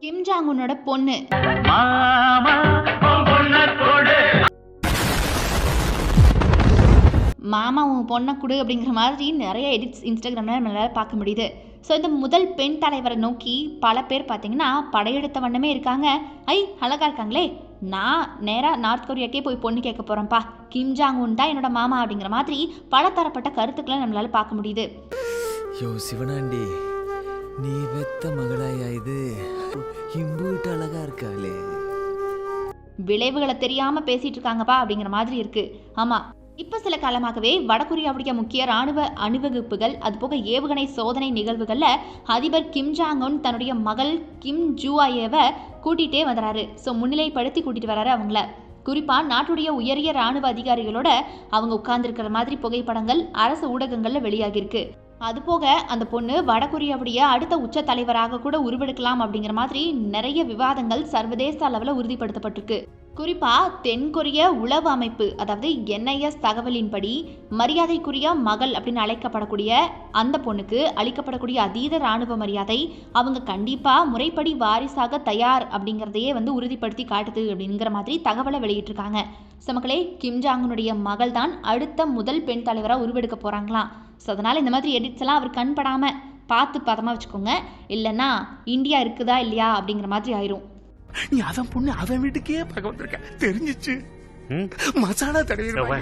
Kim Jong உன்னோட பொண்ணு மாமா உன் பொண்ணை கொடு அப்படிங்கிற மாதிரி நிறைய எடிட்ஸ் இன்ஸ்டாகிராமில் நம்மளால் பார்க்க முடியுது. ஸோ இந்த முதல் பெண் தலைவரை நோக்கி பல பேர் பார்த்தீங்கன்னா படையெடுத்த வண்ணமே இருக்காங்க. அழகாக இருக்காங்களே, நான் நேராக நார்த் கொரியாக்கே போய் பொண்ணு கேட்க போகிறேன்ப்பா, கிம் ஜாங் உன் தான் என்னோட மாமா அப்படிங்கிற மாதிரி பல தரப்பட்ட கருத்துக்களை நம்மளால் பார்க்க முடியுது. யோ சிவனாண்டி, நீ வெத்த மகளாயா இது? இம்பூட்டு அழகா இருக்காளே. விளைவுகளை தெரியாம பேசிட்டு இருக்காங்கப்பா அப்படிங்கிற மாதிரி இருக்கு. ஆமா, இப்ப சில காலமாகவே வடகொரியாவுடைய முக்கிய ராணுவ அணிவகுப்புகள் அதுபோக ஏவுகணை சோதனை நிகழ்வுகள்ல அதிபர் கிம் ஜாங் உன் தன்னுடைய மகள் கிம் ஜூஆயேவை கூட்டிகிட்டே வந்துறாரு. ஸோ முன்னிலைப்படுத்தி கூட்டிட்டு வராரு அவங்கள. குறிப்பா நாட்டுடைய உயரிய ராணுவ அதிகாரிகளோட அவங்க உட்கார்ந்துருக்கிற மாதிரி புகைப்படங்கள் அரசு ஊடகங்கள்ல வெளியாகிருக்கு. அதுபோக அந்த பொண்ணு வடகொரியாவுடைய அடுத்த உச்ச தலைவராக கூட உருவெடுக்கலாம் அப்படிங்கிற மாதிரி நிறைய விவாதங்கள் சர்வதேச அளவில் உறுதிப்படுத்தப்பட்டிருக்கு. குறிப்பா தென்கொரிய உளவு அமைப்பு அதாவது NIS தகவலின்படி மரியாதைக்குரிய மகள் அப்படின்னு அழைக்கப்படக்கூடிய அந்த பொண்ணுக்கு அளிக்கப்படக்கூடிய அதீத ராணுவ மரியாதை அவங்க கண்டிப்பா முறைப்படி வாரிசாக தயார் அப்படிங்கிறதையே உறுதிப்படுத்தி காட்டுது அப்படிங்கிற மாதிரி தகவலை வெளியிட்டிருக்காங்க. மக்களே, கிம் ஜாங்குனுடைய மகள் தான் அடுத்த முதல் பெண் தலைவராக உருவெடுக்க போறாங்களாம். ஸோ அதனால இந்த மாதிரி எடிட்ஸ் எல்லாம் அவர் கண்படாம பார்த்து பதமா வச்சுக்கோங்க, இல்லைன்னா இந்தியா இருக்குதா இல்லையா அப்படிங்கிற மாதிரி ஆயிரும். நீ அதான் பொண்ணு அவன் வீட்டுக்கே பார்க்க வந்திருக்க தெரிஞ்சிச்சு மசாலா தடவை